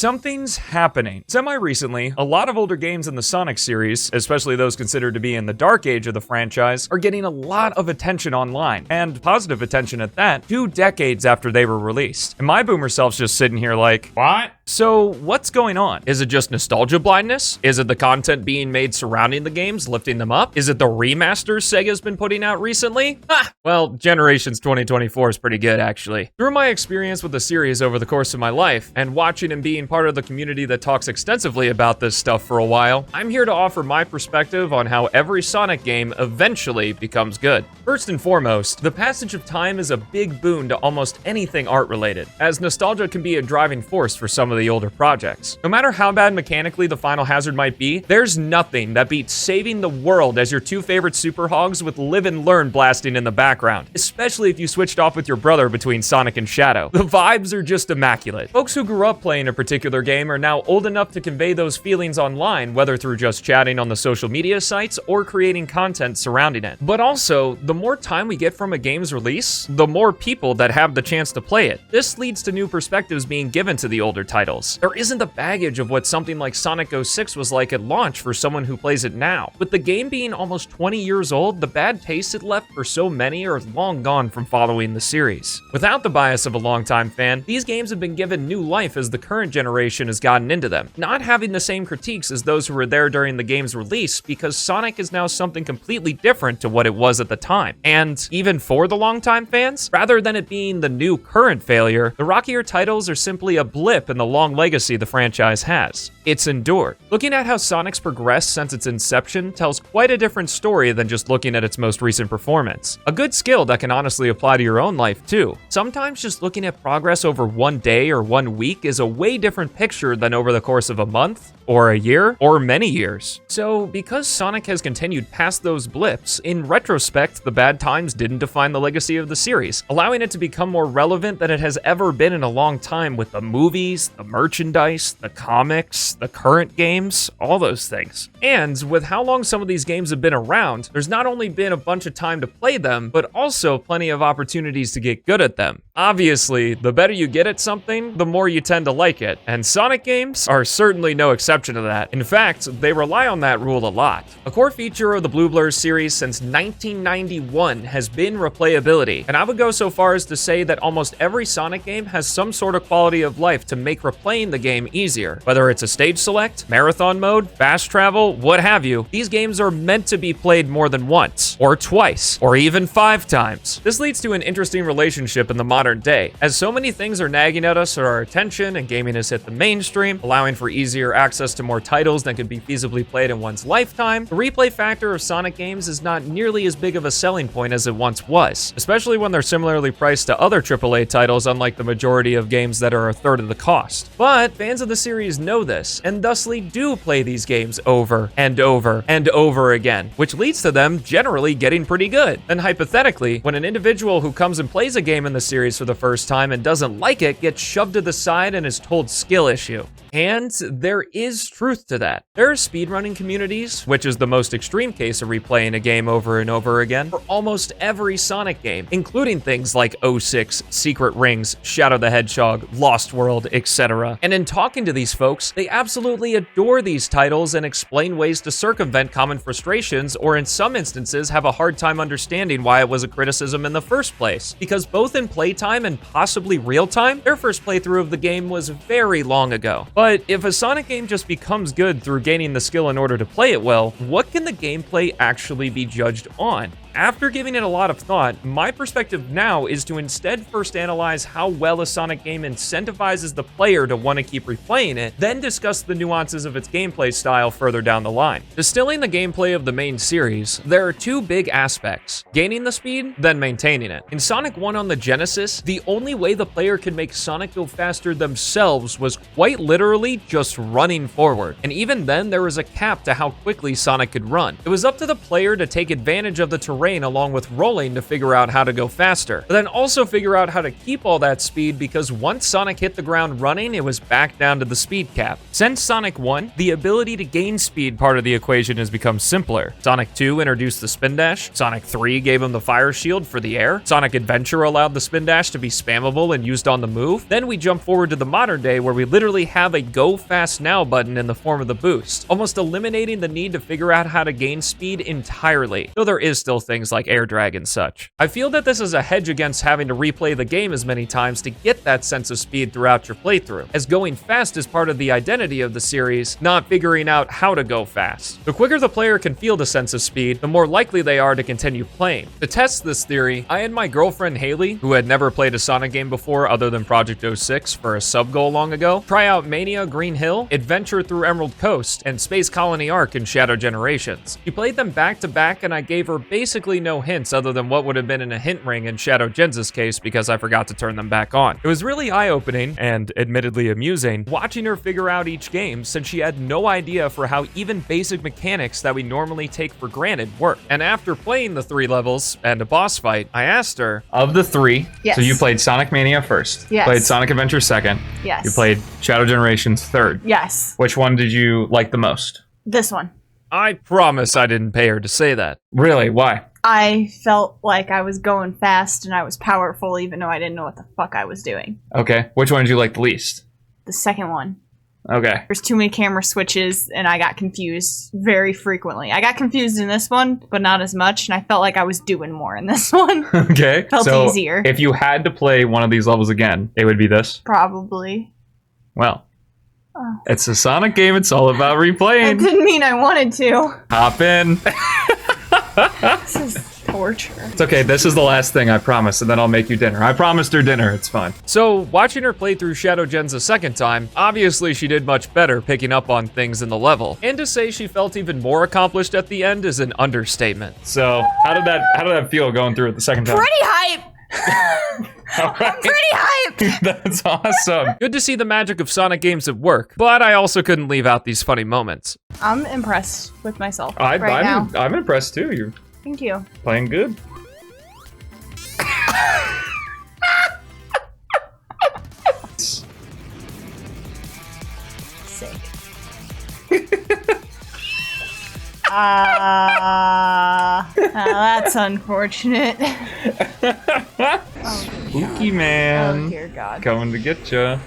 Something's happening. Semi-recently, a lot of older games in the Sonic series, especially those considered to be in the dark age of the franchise, are getting a lot of attention online, and positive attention at that, 2 decades after they were released. And my boomer self's just sitting here like, what? So what's going on? Is it just nostalgia blindness? Is it the content being made surrounding the games lifting them up? Is it the remasters Sega's been putting out recently? Well, Generations 2024 is pretty good actually. Through my experience with the series over the course of my life, and watching and being part of the community that talks extensively about this stuff for a while, I'm here to offer my perspective on how every Sonic game eventually becomes good. First and foremost, the passage of time is a big boon to almost anything art related, as nostalgia can be a driving force for some of the older projects. No matter how bad mechanically the final hazard might be, there's nothing that beats saving the world as your 2 favorite super hogs with Live and Learn blasting in the background, especially if you switched off with your brother between Sonic and Shadow. The vibes are just immaculate. Folks who grew up playing a particular game are now old enough to convey those feelings online, whether through just chatting on the social media sites or creating content surrounding it. But also, the more time we get from a game's release, the more people that have the chance to play it. This leads to new perspectives being given to the older titles. There isn't the baggage of what something like Sonic 06 was like at launch for someone who plays it now. With the game being almost 20 years old, the bad taste it left for so many are long gone from following the series. Without the bias of a longtime fan, these games have been given new life as the current generation has gotten into them, not having the same critiques as those who were there during the game's release, because Sonic is now something completely different to what it was at the time. And even for the longtime fans, rather than it being the new current failure, the rockier titles are simply a blip in the long legacy the franchise has. It's endured. Looking at how Sonic's progressed since its inception tells quite a different story than just looking at its most recent performance. A good skill that can honestly apply to your own life too. Sometimes just looking at progress over one day or 1 week is a way different picture than over the course of a month, or a year, or many years. So because Sonic has continued past those blips, in retrospect, the bad times didn't define the legacy of the series, allowing it to become more relevant than it has ever been in a long time with the movies, the merchandise, the comics, the current games, all those things. And with how long some of these games have been around, there's not only been a bunch of time to play them, but also plenty of opportunities to get good at them. Obviously, the better you get at something, the more you tend to like it, and Sonic games are certainly no exception to that. In fact, they rely on that rule a lot. A core feature of the Blue Blur series since 1991 has been replayability, and I would go so far as to say that almost every Sonic game has some sort of quality of life to make replaying the game easier. Whether it's a stage select, marathon mode, fast travel, what have you, these games are meant to be played more than once, or twice, or even 5 times. This leads to an interesting relationship in the modern day, as so many things are nagging at us for our attention and gaming has hit the mainstream, allowing for easier access to more titles than could be feasibly played in one's lifetime. The replay factor of Sonic games is not nearly as big of a selling point as it once was, especially when they're similarly priced to other AAA titles, unlike the majority of games that are a third of the cost. But fans of the series know this, and thusly do play these games over and over and over again, which leads to them generally getting pretty good. And hypothetically, when an individual who comes and plays a game in the series for the first time and doesn't like it gets shoved to the side and is told skill issue. And there is truth to that. There are speedrunning communities, which is the most extreme case of replaying a game over and over again, for almost every Sonic game, including things like 06, Secret Rings, Shadow the Hedgehog, Lost World, etc. And in talking to these folks, they absolutely adore these titles and explain ways to circumvent common frustrations, or in some instances have a hard time understanding why it was a criticism in the first place. Because both in playtime and possibly real time, their first playthrough of the game was very long ago. But if a Sonic game just becomes good through gaining the skill in order to play it well, what can the gameplay actually be judged on? After giving it a lot of thought, my perspective now is to instead first analyze how well a Sonic game incentivizes the player to want to keep replaying it, then discuss the nuances of its gameplay style further down the line. Distilling the gameplay of the main series, there are 2 big aspects: gaining the speed, then maintaining it. In Sonic 1 on the Genesis, the only way the player could make Sonic go faster themselves was quite literally just running forward. And even then, there was a cap to how quickly Sonic could run. It was up to the player to take advantage of the terrain terrain along with rolling to figure out how to go faster, but then also figure out how to keep all that speed because once Sonic hit the ground running, it was back down to the speed cap. Since Sonic 1, the ability to gain speed part of the equation has become simpler. Sonic 2 introduced the spin dash, Sonic 3 gave him the fire shield for the air, Sonic Adventure allowed the spin dash to be spammable and used on the move. Then we jump forward to the modern day where we literally have a go fast now button in the form of the boost, almost eliminating the need to figure out how to gain speed entirely, though there is still things like air drag and such. I feel that this is a hedge against having to replay the game as many times to get that sense of speed throughout your playthrough, as going fast is part of the identity of the series, not figuring out how to go fast. The quicker the player can feel the sense of speed, the more likely they are to continue playing. To test this theory, I had my girlfriend Haley, who had never played a Sonic game before other than Project 06 for a sub goal long ago, try out Mania Green Hill, Adventure through Emerald Coast, and Space Colony Arc in Shadow Generations. She played them back to back and I gave her basically no hints other than what would have been in a hint ring in Shadow Genz's case because I forgot to turn them back on. It was really eye-opening and admittedly amusing watching her figure out each game since she had no idea for how even basic mechanics that we normally take for granted work. And after playing the 3 levels and a boss fight, I asked her, of the 3, yes. So you played Sonic Mania first, yes. Played Sonic Adventure second, yes. You played Shadow Generations third. Yes. Which one did you like the most? This one. I promise I didn't pay her to say that. Really? Why? I felt like I was going fast and I was powerful even though I didn't know what the fuck I was doing. Okay. Which one did you like the least? The second one. Okay. There's too many camera switches and I got confused very frequently. I got confused in this one, but not as much, and I felt like I was doing more in this one. Okay. Felt so easier. If you had to play one of these levels again, it would be this? Probably. Well, it's a Sonic game. It's all about replaying. That didn't mean I wanted to. Hop in. This is torture. It's okay. This is the last thing, I promise, and then I'll make you dinner. I promised her dinner. It's fine. So, watching her play through Shadow Gens a second time, obviously she did much better picking up on things in the level. And to say she felt even more accomplished at the end is an understatement. So, how did that feel going through it the second time? Pretty hype. Right. I'm pretty hyped. That's awesome. Good to see the magic of Sonic games at work, but I also couldn't leave out these funny moments. I'm impressed with myself now. I'm impressed too. You're Thank you. Playing good. Sick. That's unfortunate. Spooky man. Oh dear God. Coming to get ya.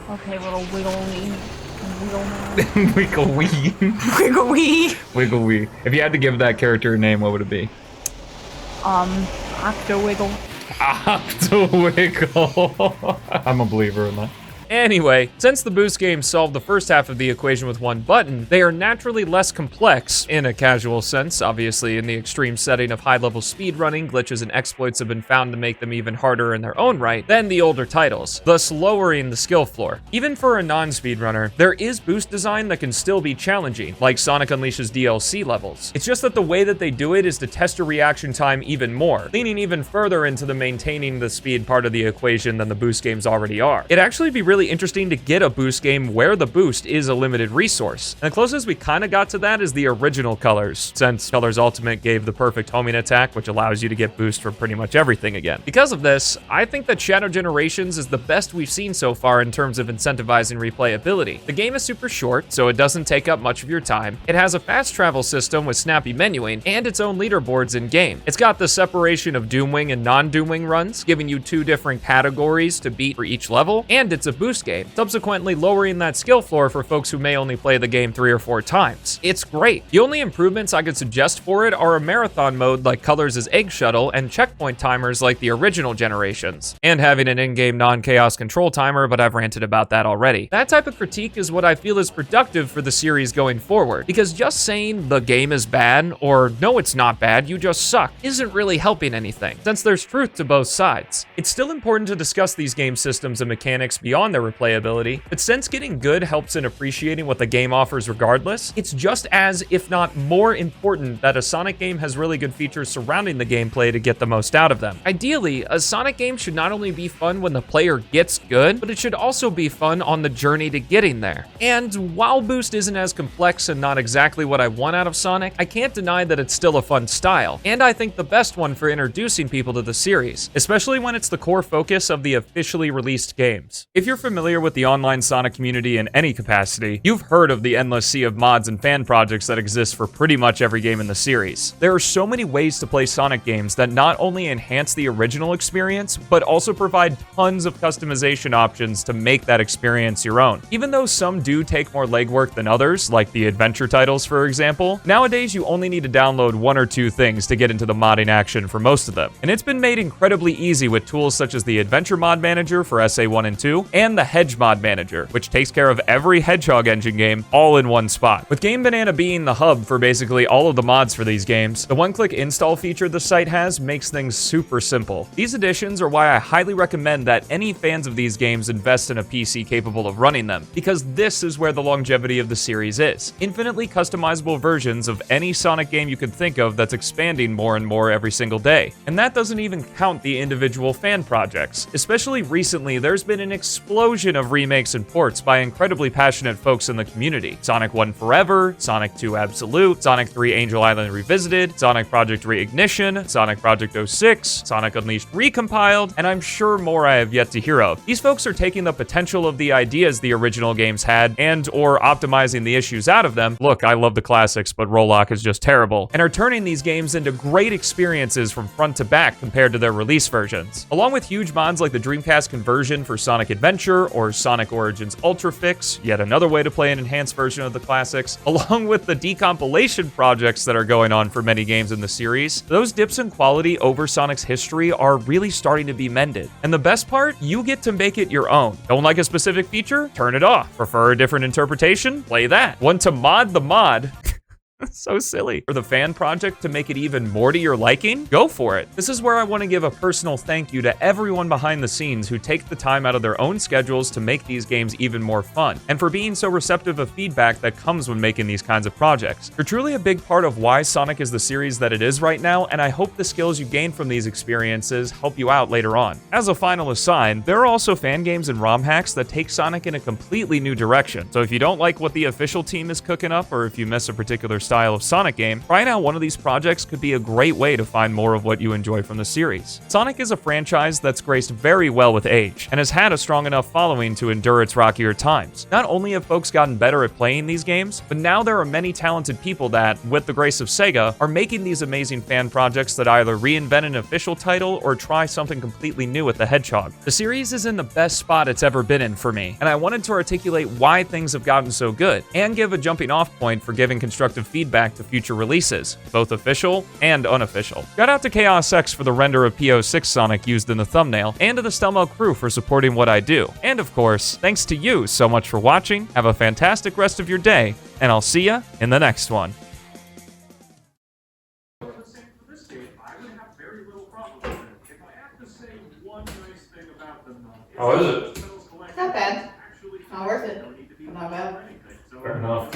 Okay, little wiggle man. Wiggle wee. Wiggle wee. Wiggle wee. If you had to give that character a name, what would it be? Octowiggle. Octowiggle. I'm a believer in that. Anyway, since the boost games solve the first half of the equation with one button, they are naturally less complex, in a casual sense. Obviously, in the extreme setting of high-level speedrunning, glitches and exploits have been found to make them even harder in their own right than the older titles, thus lowering the skill floor. Even for a non-speedrunner, there is boost design that can still be challenging, like Sonic Unleashes DLC levels. It's just that the way that they do it is to test your reaction time even more, leaning even further into the maintaining the speed part of the equation than the boost games already are. It'd actually be really interesting to get a boost game where the boost is a limited resource. And the closest we kind of got to that is the original Colors, since Colors Ultimate gave the perfect homing attack, which allows you to get boost for pretty much everything again. Because of this, I think that Shadow Generations is the best we've seen so far in terms of incentivizing replayability. The game is super short, so it doesn't take up much of your time. It has a fast travel system with snappy menuing and its own leaderboards in-game. It's got the separation of Doomwing and non-Doomwing runs, giving you 2 different categories to beat for each level, and it's a boost game, subsequently lowering that skill floor for folks who may only play the game 3 or 4 times. It's great. The only improvements I could suggest for it are a marathon mode like Colors' Egg Shuttle and checkpoint timers like the original Generations, and having an in-game non-chaos control timer, but I've ranted about that already. That type of critique is what I feel is productive for the series going forward, because just saying the game is bad or no it's not bad, you just suck, isn't really helping anything, since there's truth to both sides. It's still important to discuss these game systems and mechanics beyond their replayability, but since getting good helps in appreciating what the game offers regardless, it's just as, if not more important, that a Sonic game has really good features surrounding the gameplay to get the most out of them. Ideally, a Sonic game should not only be fun when the player gets good, but it should also be fun on the journey to getting there. And while Boost isn't as complex and not exactly what I want out of Sonic, I can't deny that it's still a fun style, and I think the best one for introducing people to the series, especially when it's the core focus of the officially released games. If you're familiar with the online Sonic community in any capacity, you've heard of the endless sea of mods and fan projects that exist for pretty much every game in the series. There are so many ways to play Sonic games that not only enhance the original experience, but also provide tons of customization options to make that experience your own. Even though some do take more legwork than others, like the adventure titles for example, nowadays you only need to download one or two things to get into the modding action for most of them. And it's been made incredibly easy with tools such as the Adventure Mod Manager for SA1 and 2, and the Hedge Mod Manager, which takes care of every Hedgehog engine game all in one spot. With Game Banana being the hub for basically all of the mods for these games, the one-click install feature the site has makes things super simple. These additions are why I highly recommend that any fans of these games invest in a PC capable of running them, because this is where the longevity of the series is. Infinitely customizable versions of any Sonic game you can think of that's expanding more and more every single day. And that doesn't even count the individual fan projects. Especially recently, there's been an explosion of remakes and ports by incredibly passionate folks in the community. Sonic 1 Forever, Sonic 2 Absolute, Sonic 3 Angel Island Revisited, Sonic Project Reignition, Sonic Project 06, Sonic Unleashed Recompiled, and I'm sure more I have yet to hear of. These folks are taking the potential of the ideas the original games had and or optimizing the issues out of them. Look, I love the classics, but Rollock is just terrible, and are turning these games into great experiences from front to back compared to their release versions. Along with huge mods like the Dreamcast conversion for Sonic Adventure or Sonic Origins Ultra Fix, yet another way to play an enhanced version of the classics, along with the decompilation projects that are going on for many games in the series, those dips in quality over Sonic's history are really starting to be mended. And the best part, you get to make it your own. Don't like a specific feature? Turn it off. Prefer a different interpretation? Play that. Want to mod the mod? So silly. For the fan project to make it even more to your liking? Go for it. This is where I want to give a personal thank you to everyone behind the scenes who take the time out of their own schedules to make these games even more fun, and for being so receptive of feedback that comes when making these kinds of projects. You're truly a big part of why Sonic is the series that it is right now, and I hope the skills you gain from these experiences help you out later on. As a final aside, there are also fan games and ROM hacks that take Sonic in a completely new direction, so if you don't like what the official team is cooking up, or if you miss a particular style of Sonic game, trying out one of these projects could be a great way to find more of what you enjoy from the series. Sonic is a franchise that's graced very well with age, and has had a strong enough following to endure its rockier times. Not only have folks gotten better at playing these games, but now there are many talented people that, with the grace of Sega, are making these amazing fan projects that either reinvent an official title or try something completely new with the Hedgehog. The series is in the best spot it's ever been in for me, and I wanted to articulate why things have gotten so good, and give a jumping off point for giving constructive feedback to future releases, both official and unofficial. Shout out to ChaosX for the render of PO6 Sonic used in the thumbnail, and to the Stelmo crew for supporting what I do. And of course, thanks to you so much for watching. Have a fantastic rest of your day, and I'll see ya in the next one. How is it? Not bad. Not worth it. Not bad. Fair enough.